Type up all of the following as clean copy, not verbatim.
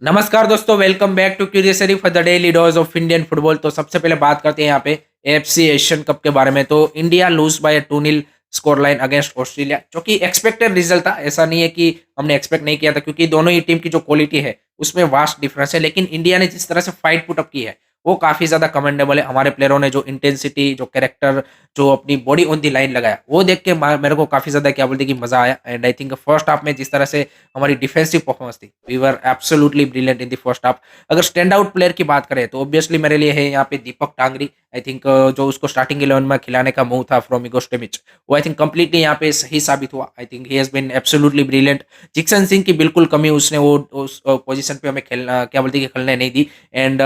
नमस्कार दोस्तों, welcome back to क्यूरियसरी for the daily dose of Indian football. तो सबसे पहले बात करते हैं यहाँ पे एएफसी एशियन कप के बारे में। तो India lose by 2-0 score line against Australia, जो कि एक्सपेक्टेड रिजल्ट था। ऐसा नहीं है कि हमने एक्सपेक्ट नहीं किया था, क्योंकि दोनों ही टीम की जो क्वालिटी है उसमें वास्ट डिफरेंस है। लेकिन इंडिया ने जिस तरह से फाइट पुटअप की है वो काफी ज्यादा कमेंडेबल है। हमारे प्लेयरों ने जो इंटेंसिटी, जो कैरेक्टर, जो अपनी बॉडी ऑन दी लाइन लगाया, वो देख के मेरे को काफी ज्यादा क्या बोलते हैं कि मजा आया। And I think first half में जिस तरह से हमारी डिफेंसिव परफॉर्मेंस थी, we were absolutely brilliant in the first half. अगर स्टैंड आउट प्लेयर की बात करें तो ऑब्वियसली मेरे लिए है यहाँ पे दीपक टांगरी। आई थिंक जो उसको स्टार्टिंग 11 में खिलाने का मूव था फ्रॉम इगो स्टेमिच, वो आई थिंक कंप्लीटली यहाँ पे सही साबित हुआ। I think he has been absolutely brilliant. Jeakson Singh की बिल्कुल कमी उसने वो उस पोजीशन पे हमें खेलना क्या बोलते हैं कि खेलने नहीं दी। एंड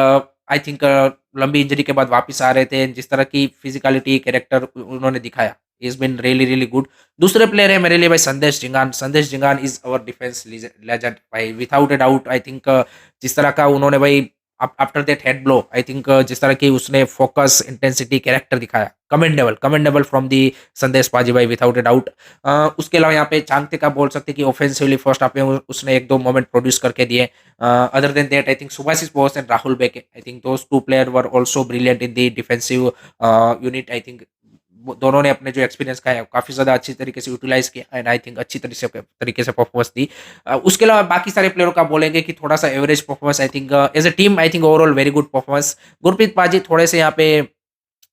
आई थिंक लंबी इंजरी के बाद वापस आ रहे थे, जिस तरह की फिजिकलिटी, कैरेक्टर उन्होंने दिखाया, is been really really good. दूसरे प्लेयर है मेरे लिए भाई संदेश जिंगान। संदेश जिंगान इज अवर डिफेंस लेजेंड भाई, without a doubt. I think जिस तरह का उन्होंने भाई after that head blow, I think जिस तरह की उसने फोकस, इंटेंसिटी, कैरेक्टर दिखाया, कमेंडेबल कमेंडेबल फ्रॉम दी संदेश पाजी भाई, विदाउट ए डाउट। उसके अलावा यहाँ पे चांगते का बोल सकते हैं कि ऑफेंसिवली फर्स्ट हाफ में उसने एक दो मोमेंट प्रोड्यूस करके दिए। Other than that I think Subhashish Bose and Rahul Bheke, I think those two player were also brilliant in the defensive unit. I think दोनों ने अपने जो एक्सपीरियंस का है काफी ज्यादा अच्छी तरीके से यूटिलाइज किया। एंड आई थिंक अच्छी तरीके से परफॉर्मेंस दी। उसके अलावा बाकी सारे प्लेयरों का बोलेंगे कि थोड़ा सा average performance. I think as a team, I think overall very good performance. Gurpreet पाजी थोड़े से यहाँ पे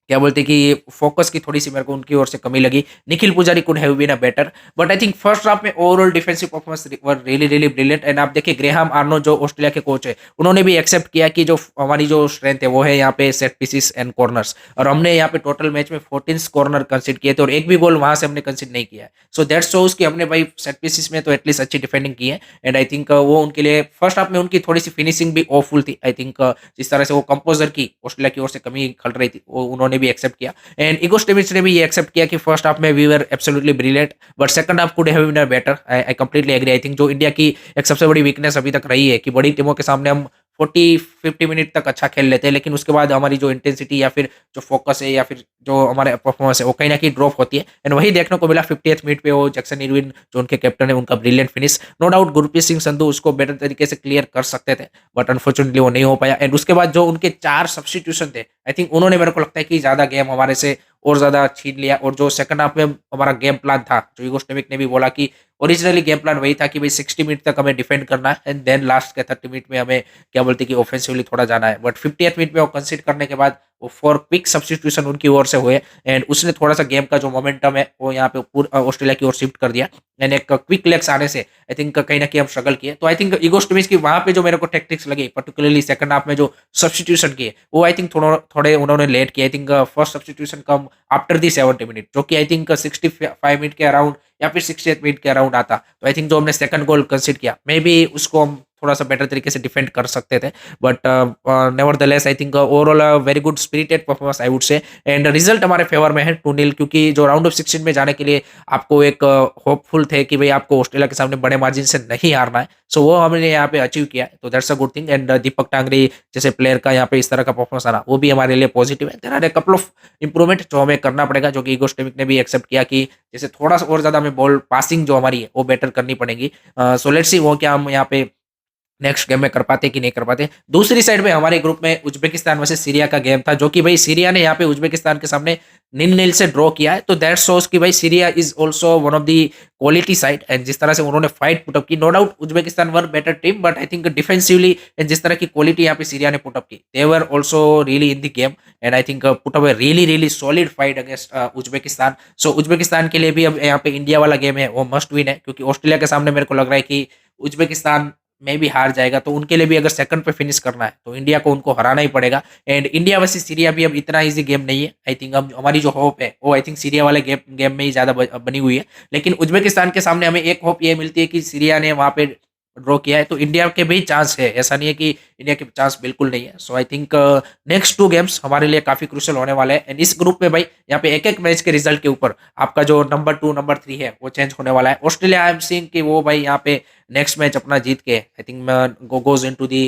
क्या बोलते हैं कि फोकस की थोड़ी सी मेरे को उनकी ओर से कमी लगी। Nikhil Poojary could have been a better, but I think first half में overall defensive performance were really really brilliant. And आप देखिए ग्रेहाम आर्नो जो ऑस्ट्रेलिया के कोच है, उन्होंने भी एक्सेप्ट किया कि जो हमारी जो स्ट्रेंथ है वो है यहाँ पे सेट पीसेस एंड कॉर्नर्स। और हमने यहाँ पे टोटल मैच में 14 कॉर्नर कंसीड किए थे और एक भी गोल वहां से हमने कंसीड नहीं किया है। सो दैट शोज कि हमने भाई सेट पीसेस में तो एटलीस्ट अच्छी डिफेंडिंग की है। एंड आई थिंक वो उनके लिए फर्स्ट हाफ में उनकी थोड़ी सी फिनिशिंग भी ऑफुल थी। आई थिंक जिस तरह से वो कंपोजर की ऑस्ट्रेलिया की ओर से कमी खल रही थी, वो उन्होंने भी एक्सेप्ट किया। एंड इगो स्टेविच ने भी ये एक्सेप्ट किया कि फर्स्ट हाफ में we were absolutely brilliant, but second half could have been better. I completely agree. I think जो इंडिया की एक सबसे बड़ी वीकनेस अभी तक रही है कि बड़ी टीमों के सामने हम 40-50 मिनट तक अच्छा खेल लेते हैं, लेकिन उसके बाद हमारी जो इंटेंसिटी या फिर जो फोकस है या फिर जो हमारे परफॉर्मेंस है वो कहीं ना कहीं ड्रॉप होती है। एंड वही देखने को मिला 50th मिनट पे, वो जैक्सन इरविन जो उनके कैप्टन है, उनका brilliant finish. No doubt Gurpreet Singh Sandhu उसको बेटर तरीके से क्लियर कर सकते थे, बट अनफॉर्चुनेटली वो नहीं हो पाया। एंड उसके बाद जो उनके 4 सब्सटीट्यूशन थे, आई थिंक उन्होंने मेरे को लगता है कि ज्यादा गेम हमारे से और ज्यादा छीन लिया। और जो सेकंड हाफ में हमारा गेम प्लान था, जो इगो स्टेविक ने भी बोला कि ओरिजिनली गेम प्लान वही था कि भाई 60 मिनट तक हमें डिफेंड करना है एंड देन लास्ट के 30 मिनट में हमें क्या बोलते हैं कि ऑफेंसिवली थोड़ा जाना है। बट 50th मिनट में वो कंसीड करने के बाद वो 4 क्विक सब्स्टिट्यूशन उनकी ओर से हुए। एंड उसने थोड़ा सा गेम का जो मोमेंटम है वो यहाँ पे पूरा ऑस्ट्रेलिया की ओर शिफ्ट कर दिया। एंड एक क्विक लेग्स आने से आई थिंक कहीं ना कहीं हम स्ट्रगल किए। तो आई थिंक इगो स्टेविच की वहां पे जो मेरे को टेक्टिक्स लगी, पर्टिकुलरली सेकंड हाफ में जो सब्स्टिट्यूशन किए, वो आई थिंक थोड़े उन्होंने लेट किए। आई think first substitution come after the 70 minute, जो कि आई थिंक 65 मिनट के अराउंड या फिर 68 मिनट के अराउंड आता। तो आई थिंक जो हमने सेकंड गोल कंसीड किया, मे बी उसको हम थोड़ा सा बेटर तरीके से डिफेंड कर सकते थे। But nevertheless I think overall very good spirited performance I would say. And result हमारे फेवर में है 2-0, क्योंकि जो राउंड ऑफ 16 में जाने के लिए आपको एक होपफुल थे कि भाई आपको ऑस्ट्रेलिया के सामने बड़े मार्जिन से नहीं हारना है। सो वो हमने यहाँ पे अचीव किया है, तो that's a good thing. And Deepak Tangri जैसे प्लेयर का यहाँ पे इस तरह का परफॉर्मेंस आना, वो भी हमारे लिए पॉजिटिव है। There are a couple of improvement जो हमें करना पड़ेगा, जो कि इगो स्टेविक ने भी एक्सेप्ट किया कि जैसे थोड़ा सा और ज्यादा हमें बॉल पासिंग जो हमारी है वो बेटर करनी पड़ेगी। सो लेट्स सी वो क्या हम यहाँ पे नेक्स्ट गेम में कर पाते कि नहीं कर पाते। दूसरी साइड में हमारे ग्रुप में उज्बेकिस्तान वर्सेस सीरिया का गेम था, जो कि भाई सीरिया ने यहाँ पे उज्बेकिस्तान के सामने 0-0 से ड्रॉ किया है। तो दैट शोज कि भाई Syria is also one of the quality side. And जिस तरह से उन्होंने फाइट पुटअप की, no doubt Uzbekistan were better team, but I think defensively जिस तरह की क्वालिटी यहाँ पे सीरिया ने पुटअप की, they were also really in the game. And I think put up a really really solid fight against Uzbekistan. So Uzbekistan के लिए भी अब यहाँ पे इंडिया वाला गेम है वो मस्ट विन है, क्योंकि ऑस्ट्रेलिया के सामने मेरे को लग रहा है कि उज्बेकिस्तान में भी हार जाएगा। तो उनके लिए भी अगर सेकंड पे फिनिश करना है तो इंडिया को उनको हराना ही पड़ेगा। एंड इंडिया वर्सेस सीरिया भी अब इतना इजी गेम नहीं है। आई थिंक अब हमारी जो होप है वो आई थिंक सीरिया वाले गेम गेम में ही ज्यादा बनी हुई है। लेकिन उज्बेकिस्तान के सामने हमें एक होप ये मिलती है कि सीरिया ने वहां पे ड्रॉ किया है, तो इंडिया के भी चांस है। ऐसा नहीं है कि इंडिया के चांस बिल्कुल नहीं है। सो आई थिंक नेक्स्ट 2 गेम्स हमारे लिए काफी क्रूशियल होने वाले हैं। एंड इस ग्रुप में भाई यहाँ पे एक एक मैच के रिजल्ट के ऊपर आपका जो नंबर 2 नंबर 3 है वो चेंज होने वाला है। ऑस्ट्रेलिया आई एम सीइंग कि वो भाई यहाँ पे नेक्स्ट मैच अपना जीत के I think goes into the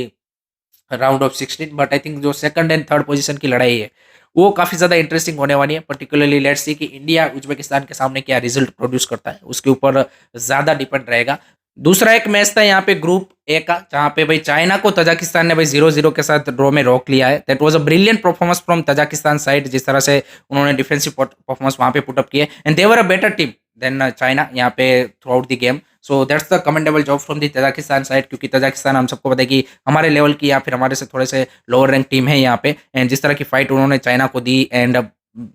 round of 16। But I think जो सेकंड एंड थर्ड पोजीशन की लड़ाई है वो काफ़ी ज़्यादा इंटरेस्टिंग होने वाली है। पर्टिकुलरली लेट्स सी कि इंडिया उज़्बेकिस्तान के सामने क्या रिज़ल्ट प्रोड्यूस करता है, उसके ऊपर ज़्यादा डिपेंड रहेगा। दूसरा एक मैच था यहाँ पे ग्रुप ए का, जहाँ पे भाई चाइना को तजाकिस्तान ने भाई 0-0 के साथ ड्रॉ में रोक लिया है। That was a brilliant performance from Tajikistan side, जिस तरह से उन्होंने डिफेंसिव परफॉर्मेंस वहाँ पे पुट अप किए and they were a better team than China यहाँ पे throughout the game. So that's the commendable job from the Tajikistan side, क्योंकि तजाकिस्तान हम सबको पता है कि हमारे लेवल की या फिर हमारे से थोड़े से लोअर रैंक टीम है यहाँ पे। एंड जिस तरह की फाइट उन्होंने चाइना को दी एंड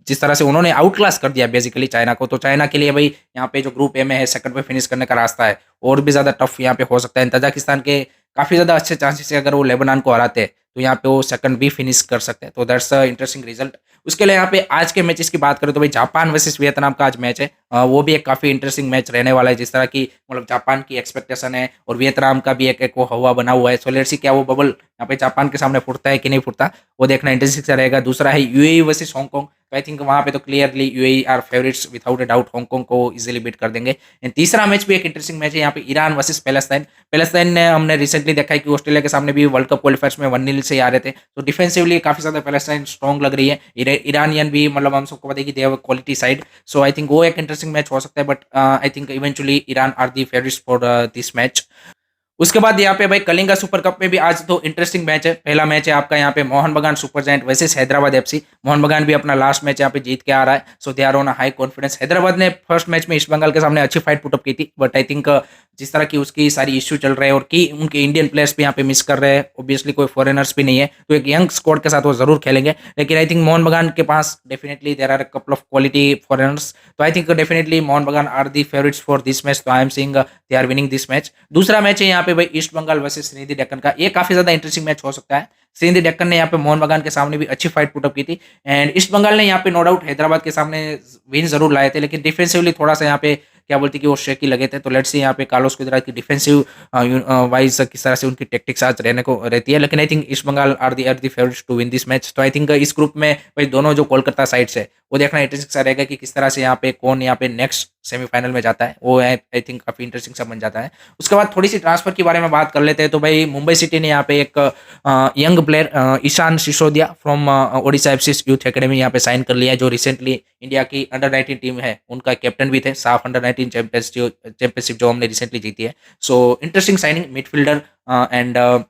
जिस तरह से उन्होंने आउट क्लास कर दिया बेसिकली चाइना को, तो चाइना के लिए भाई यहाँ पे जो ग्रुप ए में है सेकंड पे फिनिश करने का रास्ता है और भी ज़्यादा टफ यहाँ पे हो सकता है। तजाकिस्तान के काफ़ी ज़्यादा अच्छे चांसेस है, अगर वो लेबनान को हराते हैं तो यहाँ पे वो सेकंड भी फिनिश कर सकते हैं। तो दैट्स अ इंटरेस्टिंग रिजल्ट। उसके लिए यहाँ पे आज के मैचेस की बात करें तो भाई जापान वर्सेस वियतनाम का आज मैच है। वो भी एक काफ़ी इंटरेस्टिंग मैच रहने वाला है, जिस तरह की मतलब जापान की एक्सपेक्टेशन है और वियतनाम का भी एक वो हवा बना हुआ है। सो लेट्स सी क्या वो बबल यहाँ पे जापान के सामने फूटता है कि नहीं फूटता, वो देखना इंटरेस्टिंग सा रहेगा। दूसरा है यूएई वर्सेस हांगकांग, तो आई थिंक वहाँ पे तो clearly UAE are favourites without a doubt, Hong Kong को इजीली बीट कर देंगे। एंड तीसरा मैच भी एक इंटरेस्टिंग मैच है यहाँ पे ईरान वर्सेस पैलेस्टाइन। पैलेस्टाइन ने हमने रिसेंटली देखा है कि ऑस्ट्रेलिया के सामने भी वर्ल्ड कप क्वालिफायर्स में 1-0 से आ रहे थे, तो डिफेंसिवली काफ़ी ज़्यादा पैलेस्टाइन स्ट्रॉन्ग लग रही है। ईरानियन भी मतलब हम सबको पता है कि they have quality side. So I think वो एक इंटरेस्टिंग मैच हो सकता है, but I think eventually Iran are the favourites for this match. उसके बाद यहाँ पे भाई कलिंगा सुपर कप में भी आज तो इंटरेस्टिंग मैच है। पहला मैच है आपका यहाँ पे मोहन बगान super giant versus Hyderabad FC. Mohan बगान भी अपना लास्ट मैच यहाँ पे जीत के आ रहा है, so they are on high confidence. Hyderabad ने फर्स्ट मैच में ईस्ट बंगाल के सामने अच्छी फाइट पुटअप की थी, बट आई थिंक जिस तरह की उसकी सारी इश्यू चल रहे हैं और कि उनके इंडियन प्लेयर्स भी यहाँ पे मिस कर रहे हैं, ऑब्वियसली कोई फॉरेनर्स भी नहीं है, तो एक यंग स्क्वाड के साथ वो जरूर खेलेंगे। लेकिन आई थिंक मोहन बगान के पास definitely there are couple of quality foreigners, तो I think definitely Mohun Bagan are the favourites for this match. तो I am seeing they are winning this match. दूसरा मैच है यहाँ पे भाई ईस्ट बंगाल वर्सेस श्रीनिधि डेक्कन का। ये काफी ज्यादा इंटरेस्टिंग मैच हो सकता है। श्रीनिधि डेक्कन ने यहाँ पे मोहन बगान के सामने भी अच्छी फाइट पुटअप की थी एंड ईस्ट बंगाल ने यहाँ पे नो डाउट हैदराबाद के सामने विन जरूर लाए थे, लेकिन डिफेंसिवली थोड़ा सा यहाँ पे क्या बोलते कि वो शेकी लगे थे। तो लेट्स सी यहाँ पे कार्लोस गुजरात की डिफेंसिव वाइज किस तरह से उनकी टेक्टिक्स आज रहने को रहती है। लेकिन I think East Bengal are the favourites to win this match. तो आई थिंक इस ग्रुप में भाई दोनों जो कोलकाता साइड से वो देखना इंटरेस्टिंग सा रहेगा कि किस तरह से यहाँ पे कौन यहाँ पे नेक्स्ट सेमीफाइनल में जाता है, वो आई थिंक काफी इंटरेस्टिंग सा बन जाता है। उसके बाद थोड़ी सी ट्रांसफर के बारे में बात कर लेते हैं। तो भाई मुंबई सिटी ने यहाँ पे एक young player Ishan Sisodia from Odisha FC youth academy यहाँ पे साइन कर लिया है, जो रिसेंटली इंडिया की अंडर 19 टीम है उनका कैप्टन भी थे। साफ अंडर 19 चैंपियनशिप जो हमने रिसेंटली जीती है। So interesting signing midfielder and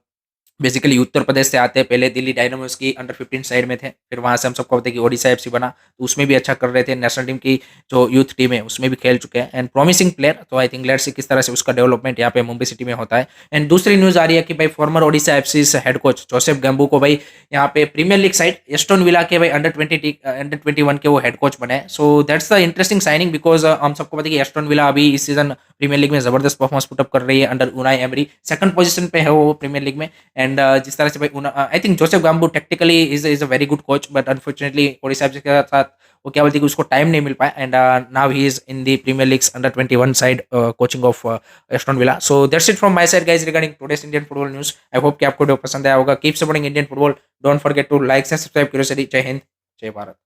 basically Uttar Pradesh से आते हैं। पहले दिल्ली डायनामोस की अंडर 15 साइड में थे, फिर वहां से हम सबको पता है कि ओडिशा एफसी बना, तो उसमें भी अच्छा कर रहे थे। नेशनल टीम की जो यूथ टीम है उसमें भी खेल चुके हैं एंड प्रॉमिसिंग प्लेयर। तो आई थिंक लेट्स सी किस तरह से उसका डेवलपमेंट यहाँ पे मुंबई सिटी में होता है। एंड दूसरी न्यूज आ रही है कि भाई former Odisha FC head coach Joseph Gombau को भाई यहाँ पे premier league side Aston Villa के भाई अंडर 21 के वो हेड कोच बने। So that's the interesting signing, because हम सबको पता है कि एस्टोन विला अभी इस सीजन प्रीमियर लीग में जबरदस्त परफॉर्मेंस पुटअप कर रही है under Unai emery. Second position पे है वो प्रीमियर लीग में। एंड जिस तरह से भाई I think Joseph Gombau technically is a very good coach, but unfortunately Odisha FC के साथ वो क्या बोलते हैं कि उसको टाइम नहीं मिल पाया and now he is in the Premier Leagues under 21 side coaching of Aston Villa. So that's it from my side guys regarding today's Indian football news. I hope कि आपको वीडियो पसंद आया होगा। Keep supporting Indian football, don't forget to like and subscribe curiosity. जय हिंद, जय भारत।